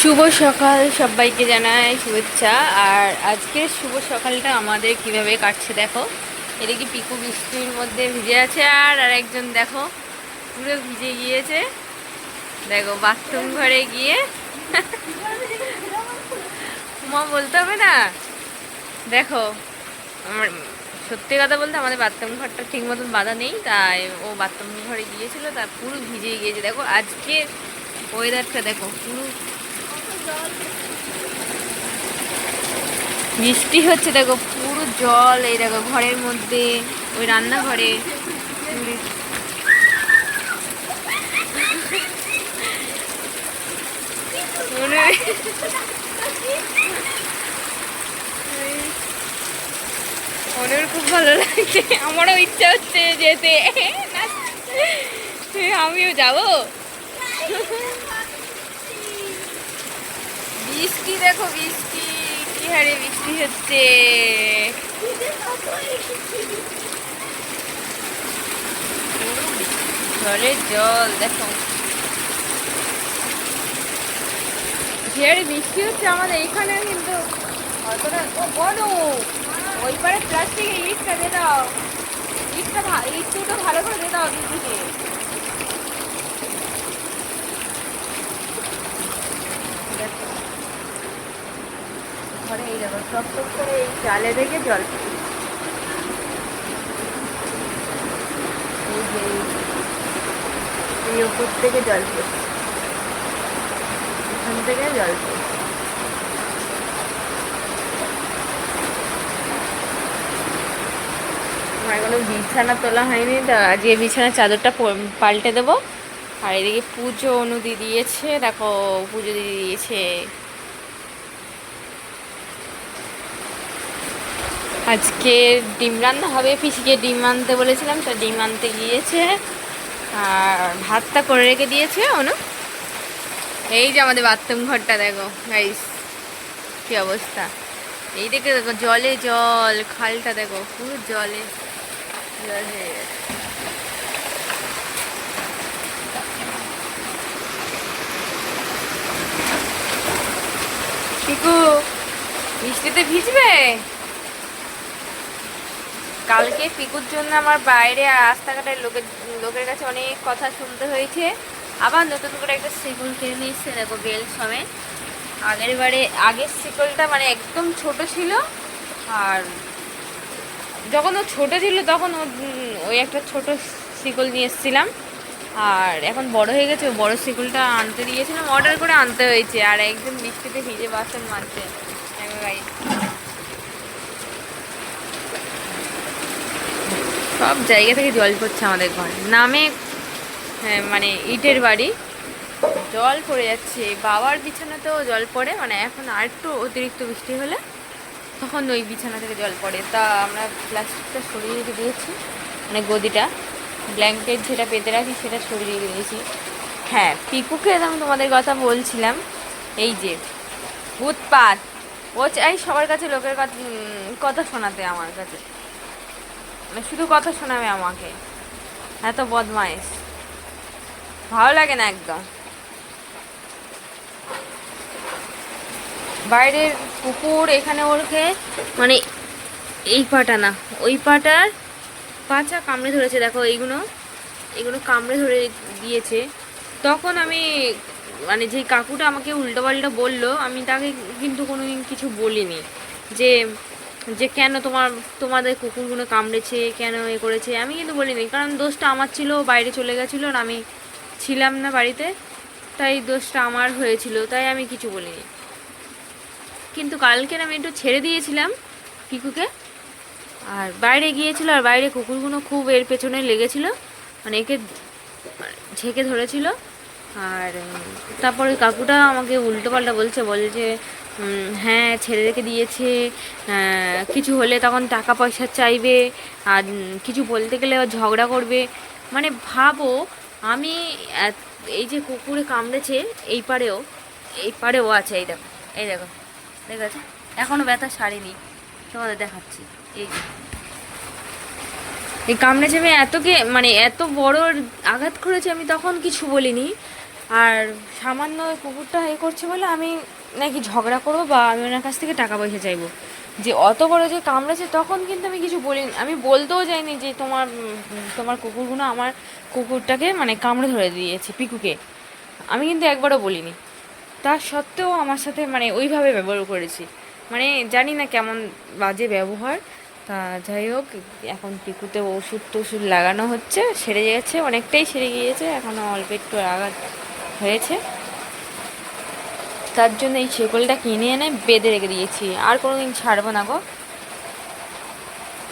শুভ সকাল সবাইকে জানাই শুভেচ্ছা। আর আজকের শুভ সকালটা আমাদের কিভাবে কাটছে দেখো। এদিকে পিকু বৃষ্টির মধ্যে ভিজে আছে, আর আরেকজন দেখো পুরো ভিজে গিয়েছে। দেখো বাথরুম ঘরে গিয়ে মা বলতে হবে না। দেখো আমার সত্যি কথা বলতে আমাদের বাথরুম ঘরটা ঠিক মতন বাঁধা নেই, তাই ও বাথরুম ঘরে গিয়েছিল, তার পুরো ভিজে গিয়েছে। দেখো আজকে ওয়েদারটা দেখো, পুরো বৃষ্টি হচ্ছে। দেখো পুরো জল, এই দেখো ঘরের মধ্যে, ওই রান্নাঘরে। ওদের খুব ভালো লাগছে, আমারও ইচ্ছা হচ্ছে যেতে। আমিও যাবো। বৃষ্টি দেখো, বৃষ্টি কি হারে বৃষ্টি হচ্ছে। জলের জল দেখো, কি হারে বৃষ্টি হচ্ছে আমাদের এখানে। কিন্তু অতটা বড় ওই পারে প্লাস্টিকের ইটটা দিয়ে দাও, ইটটা ভালো করে দিয়ে দাও দিদিকে। দেখো ঘরে এই দেখো টপ টপ করে এই চালে থেকে জল পড়ছে। এই যে এই উপর থেকে জল পড়ছে, এখান থেকে জল পড়ছে। আমার এখনো বিছানা তোলা হয়নি, তা আজকে বিছানার চাদরটা পাল্টে দেবো। আর এদিকে পুজো অনুদি দিয়েছে, দেখো পুজো দিয়ে দিয়েছে। আজকে ডিম রান্না হবে, পিসিকে ডিম আনতে বলেছিলাম, তা ডিম আনতে গিয়েছে। আর ভাতটা করে রেখে দিয়েছে অনু। এই যে আমাদের বাথরুম ঘরটা দেখো গাইস, কি অবস্থা। এই দেখে দেখো জলে জল, খালটা দেখো পুরো জলে জল হয়ে গেছে। পিকু বৃষ্টিতে ভিজবে। কালকে পিকুর জন্য আমার বাইরে আর রাস্তাঘাটের লোকের কাছে অনেক কথা শুনতে হয়েছে। আবার নতুন করে একটা শিকল কিনে নিয়ে এসছে দেখো, বেল সমেত। আগের শিকলটা মানে একদম ছোট ছিল, আর যখন ও ছোটো ছিল তখন ওই একটা ছোট শিকল নিয়ে এসেছিলাম। আর এখন বড় হয়ে গেছে, বড় শিকলটা আনতে দিয়েছিলাম, অর্ডার করে আনতে হয়েছে। আর একদম বৃষ্টিতে ভিজে বাসন মাজছে সব জায়গা থেকে জল পড়ছে আমাদের ঘরে নামে। হ্যাঁ মানে ইটের বাড়ি, জল পড়ে যাচ্ছে। বাবার বিছানাতেও জল পড়ে, মানে এখন আর একটু অতিরিক্ত বৃষ্টি হলে তখন ওই বিছানা থেকে জল পড়ে। তা আমরা প্লাস্টিকটা সরিয়ে রেখে দিয়েছি, মানে গদিটা, ব্ল্যাঙ্কেট যেটা পেতে রাখি সেটা সরিয়ে রেখে দিয়েছি। হ্যাঁ পিকুকে আমি তোমাদের কথা বলছিলাম, এই যে উৎপাত, ও চাই সবার কাছে লোকের কথা শোনাতে, আমার কাছে মানে শুধু কথা শোনাবে আমাকে। এত বদমাইশ, ভালো লাগে না একদম। বাইরের কুকুর এখানে ওরকে মানে এই পাটা না ওই পাটার পাছা কামড়ে ধরেছে। দেখো এইগুলো এগুলো কামড়ে ধরে দিয়েছে। তখন আমি মানে যেই কাকুটা আমাকে উল্টোপাল্টা বললো, আমি তাকে কিন্তু কোনোদিন কিছু বলিনি যে যে কেন তোমাদের কুকুরগুলো কামড়েছে, কেন এ করেছে, আমি কিন্তু বলিনি। কারণ দোষটা আমার ছিল, বাইরে চলে গেছিলো আর আমি ছিলাম না বাড়িতে, তাই দোষটা আমার হয়েছিল, তাই আমি কিছু বলিনি। কিন্তু কালকের আমি একটু ছেড়ে দিয়েছিলাম পিকুকে, আর বাইরে গিয়েছিল, আর বাইরে কুকুরগুলো খুব এর পেছনে লেগেছিল, মানে একে ঝেঁকে ধরেছিল। আর তারপরে কাকুটা আমাকে উল্টোপাল্টা বলে যে হ্যাঁ ছেড়ে রেখে দিয়েছে, কিছু হলে তখন টাকা পয়সা চাইবে, আর কিছু বলতে গেলে ঝগড়া করবে। মানে ভাবো, আমি এই যে কুকুরে কামড়েছে এই পারেও আছে, এই দেখো এই দেখো, ঠিক আছে এখনও ব্যথা সারেনি, তোমাদের দেখাচ্ছি। এই যে এই কামড়েছে, আমি মানে এত বড় আঘাত করেছে, আমি তখন কিছু বলিনি। আর সামান্য ওই কুকুরটা এ করছে বলে আমি নাকি ঝগড়া করবো বা আমি ওনার কাছ থেকে টাকা পয়সা চাইবো। যে অত বড় যে কামড়েছে তখন কিন্তু আমি কিছু বলিনি, আমি বলতেও যাইনি যে তোমার কুকুরগুলো আমার কুকুরটাকে মানে কামড়ে ধরে দিয়েছে পিকুকে, আমি কিন্তু একবারও বলিনি। তা সত্ত্বেও আমার সাথে মানে ওইভাবে ব্যবহার করেছি, মানে জানি না কেমন বাজে ব্যবহার। তা যাই হোক, এখন পিকুতে ওষুধ টষুধ লাগানো হচ্ছে, সেরে গেছে, অনেকটাই সেরে গিয়েছে, এখনও অল্প একটু আঘাত হয়েছে। তার জন্য এই শেকলটা কিনে এনে বেঁধে রেখে দিয়েছি, আর কোনো দিন ছাড়বো না গো।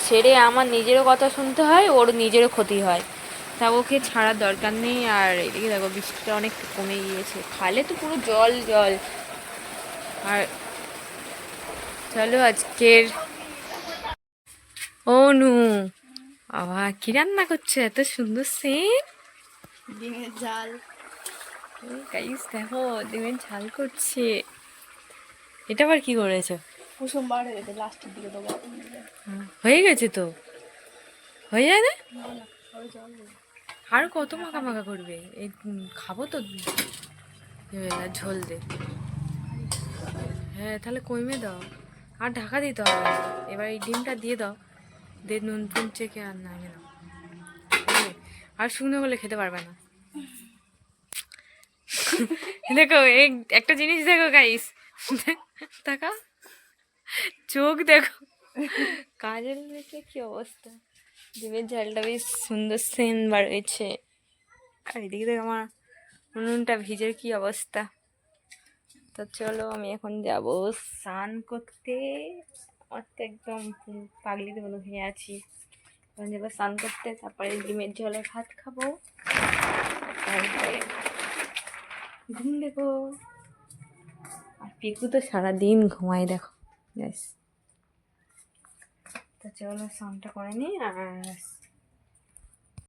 ছেড়ে আমার নিজেরও কথা শুনতে হয়, ওর নিজেরও ক্ষতি হয়, তা ওকে ছাড়ার দরকার নেই। আর এদিকে দেখো বৃষ্টিটা অনেক কমে গিয়েছে, খালে তো পুরো জল জল। আর চলো আজকের নু আবার কি রান্না করছে এত সুন্দর সেন্ট? ডিমের ঝাল। গাইস দেখো ডিমের ঝাল করছে। এটা আবার কি করেছো? কুসুম বার হয়ে গেছে, লাস্টের দিকে দেবো। হয়ে গেছে তো, হয়ে যায় না? না না, ওই জল নেই। আর কত মাখা মাখা করবে? এই খাবো তো ঝোল দে। হ্যাঁ তাহলে কইমে দাও, আর ঢাকা দিতে হবে না। এবার এই ডিমটা দিয়ে দাও, দিয়ে নুন টুন চেখে আর নামিয়ে দাও। আর শুকনো বলে খেতে পারবে না। দেখো এই একটা জিনিস দেখো গাইস, টাকা চোখ দেখো, কাজের দেখে কি অবস্থা। ডিমের ঝালটা বেশ সুন্দর সেন বার হয়েছে। আর এদিকে দেখ আমার উনুনটা ভিজের কি অবস্থা। তো চলো আমি এখন যাব স্নান করতে, আমার তো একদম পাগলিতে মতো হয়ে আছি। এখন যাবো স্নান করতে, তারপরে ডিমের ঝোলে ভাত খাবো, তারপরে ঘুম দেবো। আর পিকু তো সারাদিন ঘুমাই দেখো। ব্যাস, তো চলো স্নানটা করে নিই আর